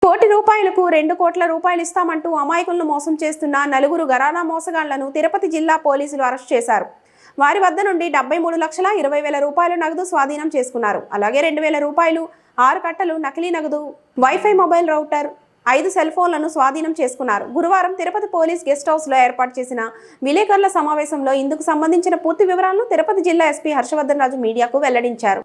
కోటి రూపాయలకు 2 కోట్ల రూపాయలు ఇస్తామంటూ అమాయకులను మోసం చేస్తున్న నలుగురు ఘరానా మోసగాళ్లను తిరుపతి జిల్లా పోలీసులు అరెస్ట్ చేశారు. వారి వద్ద నుండి 73,20,000 రూపాయలు నగదు స్వాధీనం చేసుకున్నారు. అలాగే 2,000 రూపాయలు, 6 కట్టలు నకిలీ నగదు, వైఫై మొబైల్ రౌటర్, 5 సెల్ ఫోన్లను స్వాధీనం చేసుకున్నారు. గురువారం తిరుపతి పోలీస్ గెస్ట్ హౌస్ లో ఏర్పాటు చేసిన విలేకరుల సమావేశంలో ఇందుకు సంబంధించిన పూర్తి వివరాలను తిరుపతి జిల్లా ఎస్పీ హర్షవర్ధన్ రాజు మీడియాకు వెల్లడించారు.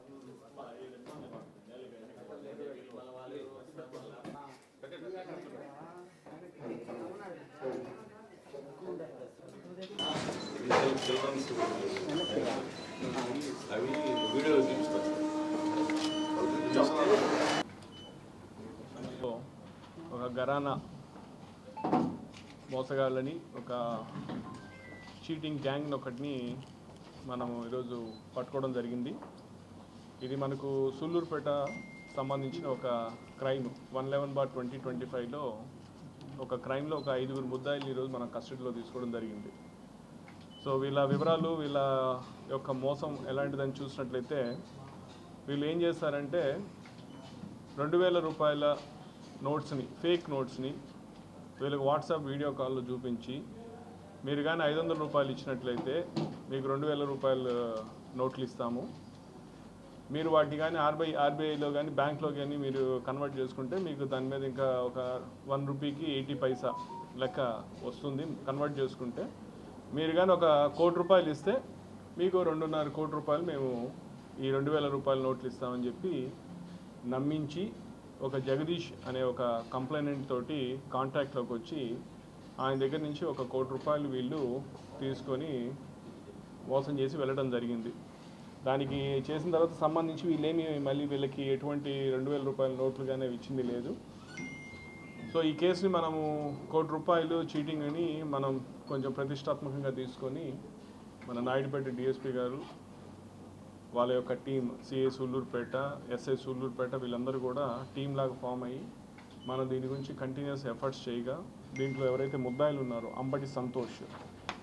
ఒక ఘరానా మోసగాళ్ళని, ఒక చీటింగ్ గ్యాంగ్ ఒకటిని మనము ఈరోజు పట్టుకోవడం జరిగింది. ఇది మనకు సూళ్ళూరుపేట సంబంధించిన ఒక క్రైమ్ 111/2025లో ఒక క్రైమ్లో ఒక 5 ముద్దాయిల్ని ఈరోజు మనం కస్టడీలో తీసుకోవడం జరిగింది. సో వీళ్ళ వివరాలు, వీళ్ళ యొక్క మోసం ఎలాంటిదని చూసినట్లయితే వీళ్ళు ఏం చేస్తారంటే 2,000 రూపాయల నోట్స్ని, ఫేక్ నోట్స్ని వీళ్ళకి వాట్సాప్ వీడియో కాల్లో చూపించి, మీరు కానీ 500 రూపాయలు ఇచ్చినట్లయితే మీకు 2,000 రూపాయలు నోట్లు ఇస్తాము, మీరు వాటిని కానీ ఆర్బీఐలో కానీ బ్యాంక్లో కానీ మీరు కన్వర్ట్ చేసుకుంటే మీకు దాని మీద ఇంకా ఒక 1 రూపీకి 80 పైసా లెక్క వస్తుంది. కన్వర్ట్ చేసుకుంటే మీరు కానీ ఒక 1 కోటి రూపాయలు ఇస్తే మీకు 2.5 కోటి రూపాయలు మేము ఈ 2,000 రూపాయల నోట్లు ఇస్తామని చెప్పి నమ్మించి, ఒక జగదీష్ అనే ఒక కంప్లైనెంట్ తోటి కాంటాక్ట్లోకి వచ్చి ఆయన దగ్గర నుంచి 1 కోటి రూపాయలు వీళ్ళు తీసుకొని మోసం చేసి వెళ్ళడం జరిగింది. దానికి చేసిన తర్వాత సంబంధించి వీళ్ళేమి మళ్ళీ వీళ్ళకి ఎటువంటి 2,000 రూపాయల నోట్లు కానీ ఇచ్చింది లేదు. సో ఈ కేసుని మనము 1 కోటి రూపాయలు చీటింగ్ అని మనం కొంచెం ప్రతిష్టాత్మకంగా తీసుకొని మన నాయుడుపేట డిఎస్పీ గారు, వాళ్ళ యొక్క team, CI Sullurpeta, SI Sullurpeta, వీళ్ళందరూ కూడా టీం లాగా ఫామ్ అయ్యి మనం దీని గురించి కంటిన్యూస్ ఎఫర్ట్స్ చేయగా, దీంట్లో ఎవరైతే ముద్దాయిలు ఉన్నారో అంబటి సంతోష్,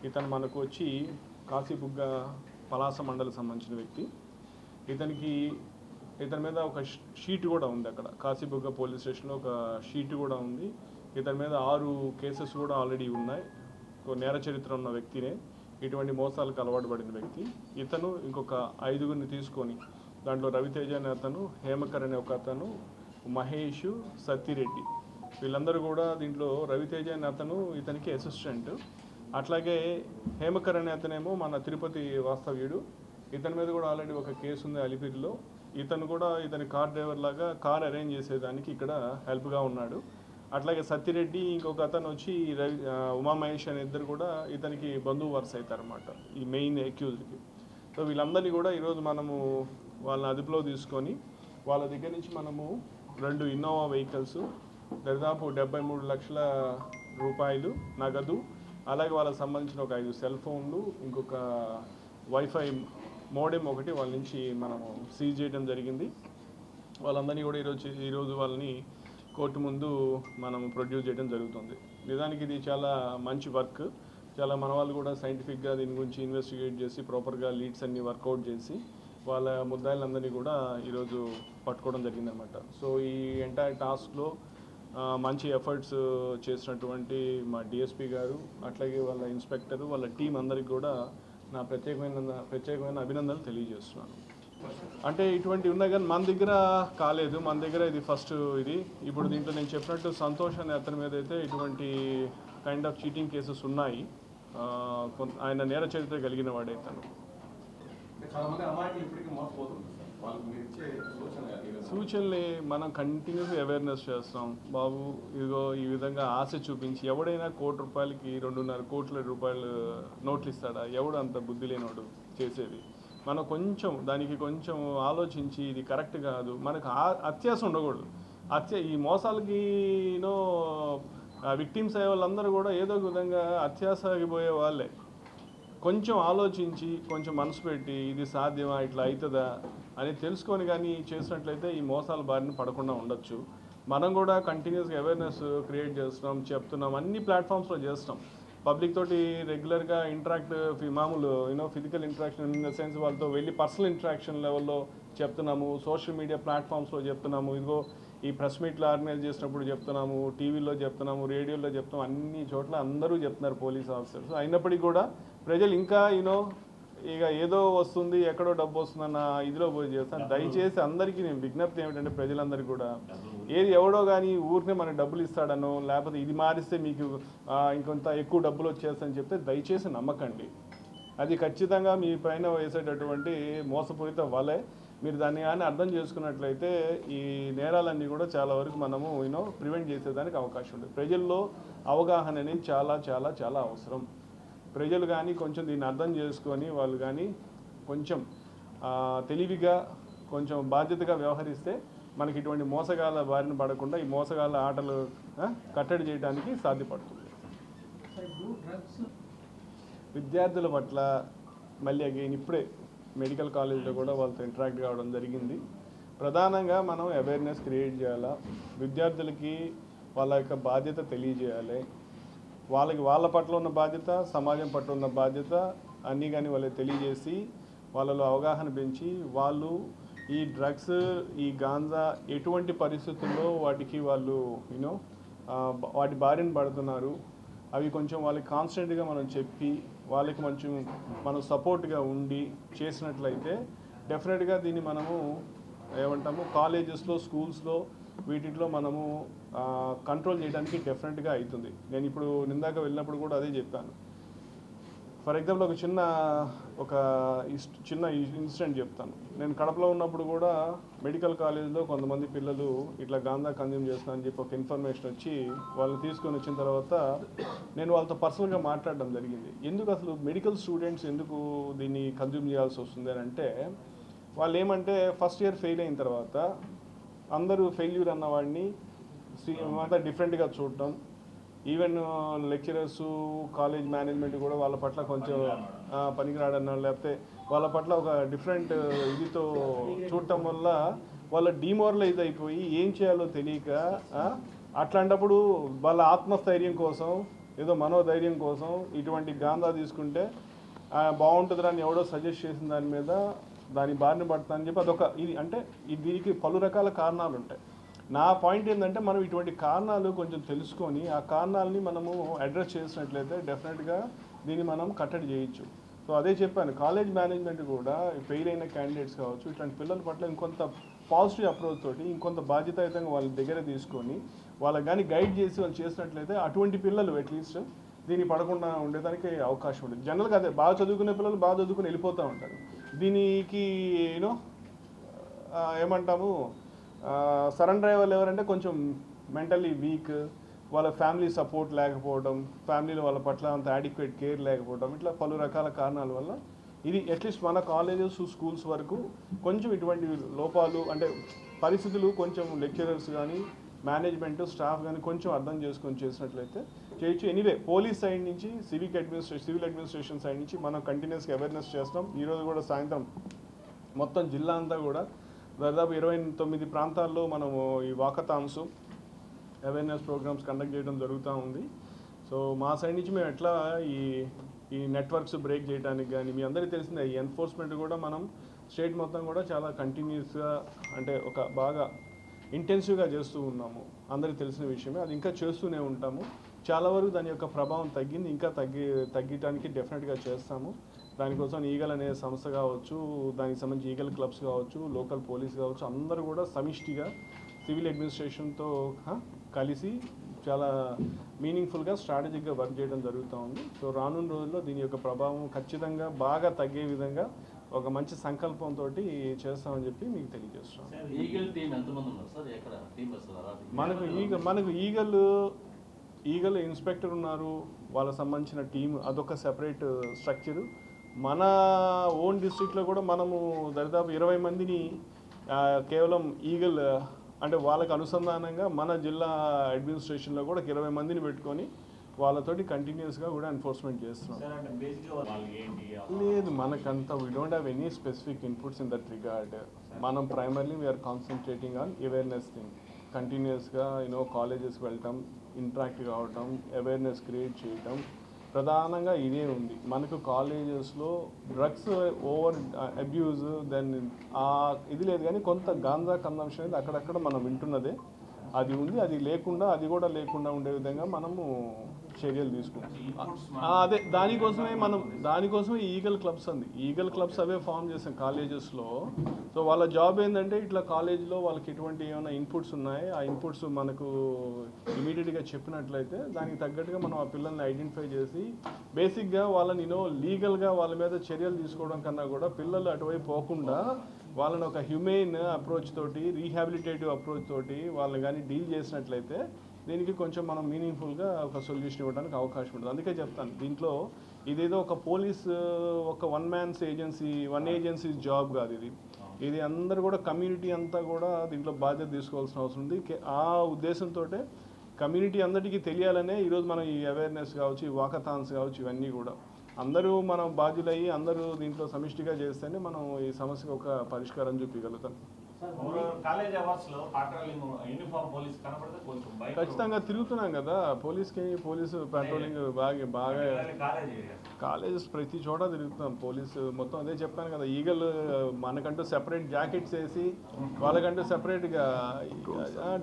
ఇతను మనకు వచ్చి కాశీబుగ్గ పలాస మండలికి సంబంధించిన వ్యక్తి. ఇతని మీద ఒక షీట్ కూడా ఉంది. అక్కడ కాశీబుగ్గ పోలీస్ స్టేషన్లో ఒక షీట్ కూడా ఉంది. ఇతని మీద 6 కేసెస్ కూడా ఆల్రెడీ ఉన్నాయి. నేర చరిత్ర ఉన్న వ్యక్తినే, ఇటువంటి మోసాలకు అలవాటు పడిన వ్యక్తి. ఇతను ఇంకొక 5గురిని తీసుకొని, దాంట్లో రవితేజ అనే అతను, హేమకర్ అనే ఒక అతను, మహేష్, సత్తిరెడ్డి, వీళ్ళందరూ కూడా దీంట్లో రవితేజ అనే అతను ఇతనికి అసిస్టెంట్. అట్లాగే హేమకర్ అనే అతనేమో మన తిరుపతి వాస్తవ్యుడు. ఇతని మీద కూడా ఆల్రెడీ ఒక కేసు ఉంది అలిపిరిలో. ఇతను కూడా ఇతని కార్ డ్రైవర్ లాగా కార్ అరేంజ్ చేసేదానికి ఇక్కడ హెల్ప్గా ఉన్నాడు. అట్లాగే సత్తిరెడ్డి, ఇంకొక అతను వచ్చి ఉమామహేష్ అనే ఇద్దరు కూడా ఇతనికి బంధువు వరుస అవుతారన్నమాట, ఈ మెయిన్ అక్యూజ్డ్కి. సో వీళ్ళందరినీ కూడా ఈరోజు మనము వాళ్ళని అదుపులో తీసుకొని వాళ్ళ దగ్గర నుంచి మనము 2 ఇన్నోవా వెహికల్స్, దాదాపు 73 లక్షల రూపాయలు నగదు, అలాగే వాళ్ళకి సంబంధించిన ఒక 5 సెల్ ఫోన్లు, ఇంకొక వైఫై మోడెం ఒకటి వాళ్ళ నుంచి మనము సీజ్ చేయడం జరిగింది. వాళ్ళందరినీ కూడా ఈరోజు వాళ్ళని కోర్టు ముందు మనం ప్రొడ్యూస్ చేయడం జరుగుతుంది. నిజానికి ఇది చాలా మంచి వర్క్. చాలా మన వాళ్ళు కూడా సైంటిఫిక్గా దీని గురించి ఇన్వెస్టిగేట్ చేసి ప్రాపర్గా లీడ్స్ అన్ని వర్కౌట్ చేసి వాళ్ళ ముద్దాయిలందరినీ కూడా ఈరోజు పట్టుకోవడం జరిగిందనమాట. సో ఈ ఎంటైర్ టాస్క్లో మంచి ఎఫర్ట్స్ చేసినటువంటి మా డిఎస్పీ గారు, అట్లాగే వాళ్ళ ఇన్స్పెక్టరు, వాళ్ళ టీం అందరికి కూడా నా ప్రత్యేకమైన అభినందనలు తెలియజేస్తున్నాను. అంటే ఇటువంటివి ఉన్నాయి కానీ మన దగ్గర కాలేదు. మన దగ్గర ఇది ఫస్ట్. ఇప్పుడు దీంట్లో నేను చెప్పినట్టు సంతోష్ అనే అతని మీద అయితే ఇటువంటి కైండ్ ఆఫ్ చీటింగ్ కేసెస్ ఉన్నాయి. ఆయన నేర చరిత్ర కలిగిన వాడే తను. సూచనలే మనం కంటిన్యూస్గా అవేర్నెస్ చేస్తాం. బాబు ఇదిగో ఈ విధంగా ఆశ చూపించి ఎవడైనా 1 కోటి రూపాయలకి 2.5 కోట్ల రూపాయలు నోట్లు ఇస్తాడా? ఎవడు అంత బుద్ధి లేనివాడు చేసేది? మనం దానికి కొంచెం ఆలోచించి ఇది కరెక్ట్ కాదు, మనకు అత్యాశ ఉండకూడదు. ఈ మోసాలకి విక్టిమ్స్ అయ్యే వాళ్ళందరూ కూడా ఏదో ఒక విధంగా అత్యాశగిపోయే వాళ్ళే. కొంచెం ఆలోచించి, కొంచెం మనసు పెట్టి ఇది సాధ్యమా, ఇట్లా అవుతుందా అని తెలుసుకొని కానీ చేసినట్లయితే ఈ మోసాల బారిన పడకుండా ఉండొచ్చు. మనం కూడా కంటిన్యూస్గా అవేర్నెస్ క్రియేట్ చేస్తున్నాం, చెప్తున్నాం, అన్ని ప్లాట్ఫామ్స్లో చేస్తున్నాం. పబ్లిక్ తోటి రెగ్యులర్గా ఇంటరాక్ట్, మామూలు physical interaction in the sense వాళ్ళతో వెళ్ళి పర్సనల్ ఇంటరాక్షన్ లెవెల్లో చెప్తున్నాము, సోషల్ మీడియా ప్లాట్ఫామ్స్లో చెప్తున్నాము. ఇదిగో ఈ ప్రెస్ మీట్లు ఆర్గనైజ్ చేసినప్పుడు చెప్తున్నాము, టీవీలో చెప్తున్నాము, రేడియోలో చెప్తున్నాము, అన్ని చోట్ల అందరూ చెప్తున్నారు పోలీస్ ఆఫీసర్స్. అయినప్పటికీ కూడా ప్రజలు ఇంకా ఇక ఏదో వస్తుంది, ఎక్కడో డబ్బు వస్తుందన్న ఇదిలో పోయి చేస్తాను. దయచేసి అందరికీ నేను విజ్ఞప్తి ఏమిటంటే ప్రజలందరికీ కూడా ఏది ఎవడో కానీ ఊరికే మనకు డబ్బులు ఇస్తాడనో, లేకపోతే ఇది మారిస్తే మీకు ఇంకొంత ఎక్కువ డబ్బులు వచ్చేస్తాయని చెప్తే దయచేసి నమ్మకండి. అది ఖచ్చితంగా మీ పైన వేసేటటువంటి మోసపూరిత వలే. మీరు దాన్ని కానీ అర్థం చేసుకున్నట్లయితే ఈ నేరాలన్నీ కూడా చాలా వరకు మనము ప్రివెంట్ చేసేదానికి అవకాశం ఉంది. ప్రజల్లో అవగాహన అనేది చాలా చాలా చాలా అవసరం. ప్రజలు కానీ కొంచెం దీన్ని అర్థం చేసుకొని వాళ్ళు కానీ కొంచెం తెలివిగా కొంచెం బాధ్యతగా వ్యవహరిస్తే మనకి ఇటువంటి మోసగాళ్ళ బారిన పడకుండా ఈ మోసగాళ్ళ ఆటలు కట్టడి చేయడానికి సాధ్యపడుతుంది. విద్యార్థుల పట్ల మళ్ళీ అగైన్ ఇప్పుడే మెడికల్ కాలేజ్లో కూడా వాళ్ళతో ఇంటరాక్ట్ కావడం జరిగింది. ప్రధానంగా మనం అవేర్నెస్ క్రియేట్ చేయాలా, విద్యార్థులకి వాళ్ళ యొక్క బాధ్యత తెలియజేయాలి. వాళ్ళ పట్ల ఉన్న బాధ్యత, సమాజం పట్ల ఉన్న బాధ్యత అన్నీ కానీ వాళ్ళకి తెలియజేసి వాళ్ళలో అవగాహన పెంచి వాళ్ళు ఈ డ్రగ్స్, ఈ గాంజా ఎటువంటి పరిస్థితుల్లో వాటికి వాళ్ళు వాటి బారిన పడుతున్నారు, అవి కొంచెం వాళ్ళకి కాన్స్టెంట్గా మనం చెప్పి వాళ్ళకి కొంచెం మనం సపోర్ట్గా ఉండి చేసినట్లయితే డెఫినెట్గా దీన్ని మనము ఏమంటాము కాలేజెస్లో, స్కూల్స్లో వీటిలో మనము కంట్రోల్ చేయడానికి డెఫినెట్గా అవుతుంది. నేను ఇప్పుడు నిందాక వెళ్ళినప్పుడు కూడా అదే చెప్పాను. ఫర్ ఎగ్జాంపుల్ ఒక చిన్న ఇన్సిడెంట్ చెప్తాను. నేను కడపలో ఉన్నప్పుడు కూడా మెడికల్ కాలేజ్లో కొంతమంది పిల్లలు ఇట్లా గాంజా కన్జ్యూమ్ చేస్తున్నారని చెప్పి ఒక ఇన్ఫర్మేషన్ వచ్చి వాళ్ళని తీసుకొని వచ్చిన తర్వాత నేను వాళ్ళతో పర్సనల్గా మాట్లాడడం జరిగింది. ఎందుకు అసలు మెడికల్ స్టూడెంట్స్ ఎందుకు దీన్ని కన్జ్యూమ్ చేయాల్సి వస్తుంది అని అంటే, వాళ్ళు ఏమంటే ఫస్ట్ ఇయర్ ఫెయిల్ అయిన తర్వాత అందరూ ఫెయిల్యూర్ అన్నవాడిని అంతా డిఫరెంట్గా చూడటం, ఈవెన్ లెక్చరర్సు, కాలేజ్ మేనేజ్మెంట్ కూడా వాళ్ళ పట్ల కొంచెం పనికిరాడన్న, లేకపోతే వాళ్ళ పట్ల ఒక డిఫరెంట్ ఇదితో చూడటం వల్ల వాళ్ళ డిమోరలైజ్ అయిపోయి ఏం చేయాలో తెలియక అట్లాంటప్పుడు వాళ్ళ ఆత్మస్థైర్యం కోసం, ఏదో మనోధైర్యం కోసం ఇటువంటి గాంజా తీసుకుంటే బాగుంటుందని ఎవడో సజెస్ట్ చేసిన దాని మీద దాని బారిన పడుతుందని చెప్పి అదొక ఇది. అంటే దీనికి పలు రకాల కారణాలు ఉంటాయి. నా పాయింట్ ఏంటంటే మనం ఇటువంటి కారణాలు కొంచెం తెలుసుకొని ఆ కారణాలని మనము అడ్రస్ చేసినట్లయితే డెఫినెట్గా దీన్ని మనం కట్టడి చేయొచ్చు. సో అదే చెప్పాను, కాలేజ్ మేనేజ్మెంట్ కూడా ఫెయిల్ అయిన క్యాండిడేట్స్ కావచ్చు, ఇట్లాంటి పిల్లల పట్ల ఇంకొంత పాజిటివ్ అప్రోచ్ తోటి ఇంకొంత బాధ్యతాయుతంగా వాళ్ళ దగ్గర తీసుకొని వాళ్ళకి కానీ గైడ్ చేసి వాళ్ళు చేసినట్లయితే అటువంటి పిల్లలు అట్లీస్ట్ దీన్ని పడకుండా ఉండేదానికి అవకాశం ఉంటుంది. జనరల్గా అదే బాగా చదువుకునే పిల్లలు బాగా చదువుకుని వెళ్ళిపోతూ ఉంటారు. దీనికి ఏమంటాము సరెండర్ అయ్యే వాళ్ళు ఎవరంటే కొంచెం మెంటల్లీ వీక్, వాళ్ళ ఫ్యామిలీ సపోర్ట్ లేకపోవడం, ఫ్యామిలీలో వాళ్ళ పట్ల అంత యాడిక్వేట్ కేర్ లేకపోవడం, ఇట్లా పలు రకాల కారణాల వల్ల ఇది అట్లీస్ట్ మన కాలేజెస్, స్కూల్స్ వరకు కొంచెం ఇటువంటి లోపాలు అంటే పరిస్థితులు కొంచెం లెక్చరర్స్ కానీ, మేనేజ్మెంట్, స్టాఫ్ కానీ కొంచెం అర్థం చేసుకొని చేసినట్లయితే చేయొచ్చు. ఎనీవే పోలీస్ సైడ్ నుంచి, సివిల్ అడ్మినిస్ట్రేషన్ సైడ్ నుంచి మనం కంటిన్యూస్గా అవేర్నెస్ చేస్తాం. ఈరోజు కూడా సాయంత్రం మొత్తం జిల్లా అంతా కూడా దాదాపు 29 ప్రాంతాల్లో మనము ఈ వాకథాన్స్, అవేర్నెస్ ప్రోగ్రామ్స్ కండక్ట్ చేయడం జరుగుతూ ఉంది. సో మా సైడ్ నుంచి మేము ఎట్లా ఈ నెట్వర్క్స్ బ్రేక్ చేయడానికి కానీ, మీ అందరికీ తెలిసిందే ఈ ఎన్ఫోర్స్మెంట్ కూడా మనం స్టేట్ మొత్తం కూడా చాలా కంటిన్యూస్గా అంటే ఒక బాగా ఇంటెన్సివ్గా చేస్తూ ఉన్నాము. అందరికీ తెలిసిన విషయమే, అది ఇంకా చేస్తూనే ఉంటాము. చాలా వరకు దాని యొక్క ప్రభావం తగ్గింది, ఇంకా తగ్గటానికి డెఫినెట్గా చేస్తాము. దానికోసం ఈగల్ అనే సంస్థ కావచ్చు, దానికి సంబంధించి ఈగల్ క్లబ్స్ కావచ్చు, లోకల్ పోలీస్ కావచ్చు, అందరూ కూడా సమిష్టిగా సివిల్ అడ్మినిస్ట్రేషన్తో కలిసి చాలా మీనింగ్ఫుల్గా స్ట్రాటజిక్గా వర్క్ చేయడం జరుగుతూ ఉంది. సో రానున్న రోజుల్లో దీని యొక్క ప్రభావం ఖచ్చితంగా బాగా తగ్గే విధంగా ఒక మంచి సంకల్పంతో చేస్తామని చెప్పి మీకు తెలియజేస్తాం. మనకు ఈగల్ ఇన్స్పెక్టర్ ఉన్నారు, వాళ్ళకి సంబంధించిన టీం, అదొక సెపరేట్ స్ట్రక్చరు. మన ఓన్ డిస్ట్రిక్ట్లో కూడా మనము దాదాపు 20 మందిని కేవలం ఈగల్ అంటే వాళ్ళకి అనుసంధానంగా మన జిల్లా అడ్మినిస్ట్రేషన్లో కూడా 20 మందిని పెట్టుకొని వాళ్ళతోటి కంటిన్యూస్గా కూడా ఎన్ఫోర్స్మెంట్ చేస్తున్నాం. లేదు, మనకంతా we don't have any specific inputs in that regard. మనం primarily we're concentrating on awareness thing. కంటిన్యూస్గా కాలేజెస్కి వెళ్ళటం, ఇంటరాక్ట్ కావటం, అవేర్నెస్ క్రియేట్ చేయటం, ప్రధానంగా ఇదే ఉంది. మనకు కాలేజెస్లో డ్రగ్స్ ఓవర్ అబ్యూజ్ దెన్ ఇది లేదు, కానీ కొంత గాంజా కన్సంప్షన్ అనేది అక్కడక్కడ మనం వింటున్నదే. అది ఉంది. అది లేకుండా, అది కూడా లేకుండా ఉండే విధంగా మనము చర్యలు తీసుకుంటాం. అదే దానికోసమే ఈగల్ క్లబ్స్ అంది. ఈగల్ క్లబ్స్ అవే ఫామ్ చేసాం కాలేజెస్లో. సో వాళ్ళ జాబ్ ఏంటంటే ఇట్లా కాలేజ్లో వాళ్ళకి ఎటువంటి ఏమైనా ఇన్పుట్స్ ఉన్నాయి, ఆ ఇన్పుట్స్ మనకు ఇమీడియట్గా చెప్పినట్లయితే దానికి తగ్గట్టుగా మనం ఆ పిల్లల్ని ఐడెంటిఫై చేసి బేసిక్గా వాళ్ళని లీగల్గా వాళ్ళ మీద చర్యలు తీసుకోవడం కన్నా కూడా పిల్లలు అటువైపు పోకుండా వాళ్ళని ఒక హ్యూమెయిన్ అప్రోచ్ తోటి, రీహాబిలిటేటివ్ అప్రోచ్ తోటి వాళ్ళని కానీ డీల్ చేసినట్లయితే దీనికి కొంచెం మనం మీనింగ్ఫుల్గా ఒక సొల్యూషన్ ఇవ్వడానికి అవకాశం ఉంటుంది. అందుకే చెప్తాను, దీంట్లో ఇదేదో ఒక పోలీస్ ఒక వన్ ఏజెన్సీ జాబ్ కాదు. ఇది అందరూ కూడా కమ్యూనిటీ అంతా కూడా దీంట్లో బాధ్యత తీసుకోవాల్సిన అవసరం ఉంది. ఆ ఉద్దేశంతో కమ్యూనిటీ అందరికీ తెలియాలనే ఈరోజు మనం ఈ అవేర్నెస్ కావచ్చు, ఈ వాకథాన్స్ కావచ్చు, ఇవన్నీ కూడా అందరూ మనం బాధ్యులయ్యి అందరూ దీంట్లో సమిష్టిగా చేస్తేనే మనం ఈ సమస్యకు ఒక పరిష్కారం చూపించగలుగుతాం. ఖచ్చితంగా తిరుగుతున్నాం కదా, పోలీసు పెట్రోలింగ్ బాగా కాలేజెస్ ప్రతి చోట తిరుగుతున్నాం. పోలీసు మొత్తం అదే చెప్పాను కదా, ఈగల్ మనకంటూ సెపరేట్ జాకెట్స్ వేసి వాళ్ళకంటూ సెపరేట్గా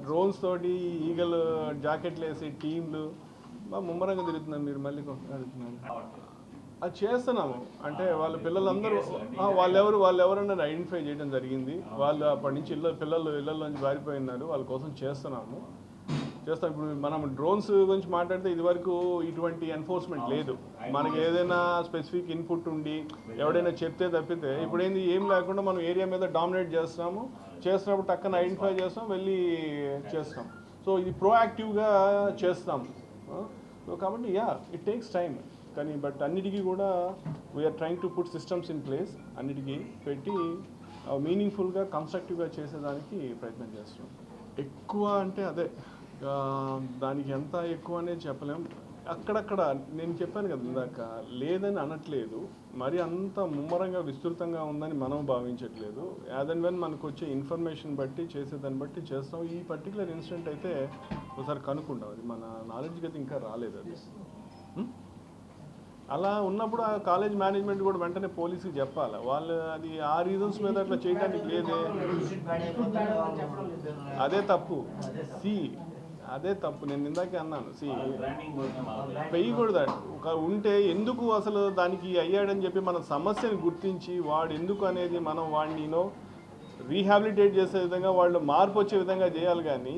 డ్రోన్స్ తోటి ఈగల్ జాకెట్లు వేసి టీంలు ముమ్మరంగా తిరుగుతున్నాం. మీరు మళ్ళీ అడుగుతున్నారు, అది చేస్తున్నాము. అంటే వాళ్ళ పిల్లలందరూ వాళ్ళెవరన్నా ఐడెంటిఫై చేయడం జరిగింది. వాళ్ళు అప్పటి నుంచి పిల్లలు ఇళ్ళల్లోంచి పారిపోయినారు, వాళ్ళ కోసం చేస్తాం. ఇప్పుడు మనం డ్రోన్స్ గురించి మాట్లాడితే ఇదివరకు ఇటువంటి ఎన్ఫోర్స్మెంట్ లేదు. మనకి ఏదైనా స్పెసిఫిక్ ఇన్పుట్ ఉండి ఎవడైనా చెప్తే తప్పితే ఇప్పుడు ఏం లేకుండా మనం ఏరియా మీద డామినేట్ చేస్తున్నప్పుడు టక్కన ఐడెంటిఫై చేస్తాం, వెళ్ళి చేస్తాం. సో ఇది ప్రోయాక్టివ్గా చేస్తాం. సో కాబట్టి ఇట్ టేక్స్ టైం. కానీ బట్ అన్నిటికీ కూడా we're trying to put systems in place. అన్నిటికీ పెట్టి మీనింగ్ఫుల్గా కన్స్ట్రక్టివ్గా చేసేదానికి ప్రయత్నం చేస్తున్నాం. ఎక్కువ అంటే అదే దానికి ఎంత ఎక్కువ అనేది చెప్పలేం. అక్కడక్కడ నేను చెప్పాను కదా ఇందాక, లేదని అనట్లేదు, మరి అంత ముమ్మరంగా విస్తృతంగా ఉందని మనం భావించట్లేదు. యాజ్ అండ్ వెన్ మనకు వచ్చే ఇన్ఫర్మేషన్ బట్టి చేసేదాన్ని బట్టి చేస్తాం. ఈ పర్టికులర్ ఇన్సిడెంట్ అయితే ఒకసారి కనుక్కుంటాం, అది మన నాలెడ్జ్కి అయితే ఇంకా రాలేదు. అది అలా ఉన్నప్పుడు ఆ కాలేజ్ మేనేజ్మెంట్ కూడా వెంటనే పోలీసుకి చెప్పాలి. వాళ్ళు అది ఆ రీజన్స్ మీద అట్లా చేయడానికి లేదే, అదే తప్పు. అదే తప్పు. నేను ఇందాకే అన్నాను, వేయకూడదు. ఉంటే ఎందుకు అసలు దానికి అయ్యాడని చెప్పి మన సమస్యను గుర్తించి వాడు ఎందుకు అనేది మనం వాడిని రీహాబిలిటేట్ చేసే విధంగా, వాళ్ళు మార్పు వచ్చే విధంగా చేయాలి. కానీ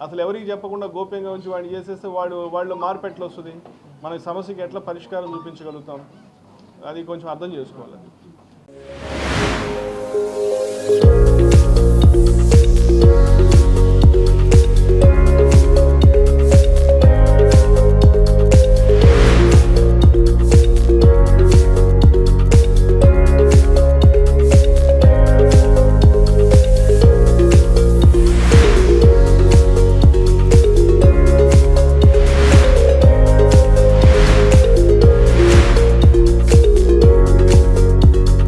అసలు ఎవరికి చెప్పకుండా గోప్యంగా ఉంచి వాడిని చేసేస్తే వాళ్ళు మార్పు ఎట్లా వస్తుంది, మన సమస్యకి ఎట్లా పరిష్కారం చూపించగలుగుతాం, అది కొంచెం అర్థం చేసుకోవాలి.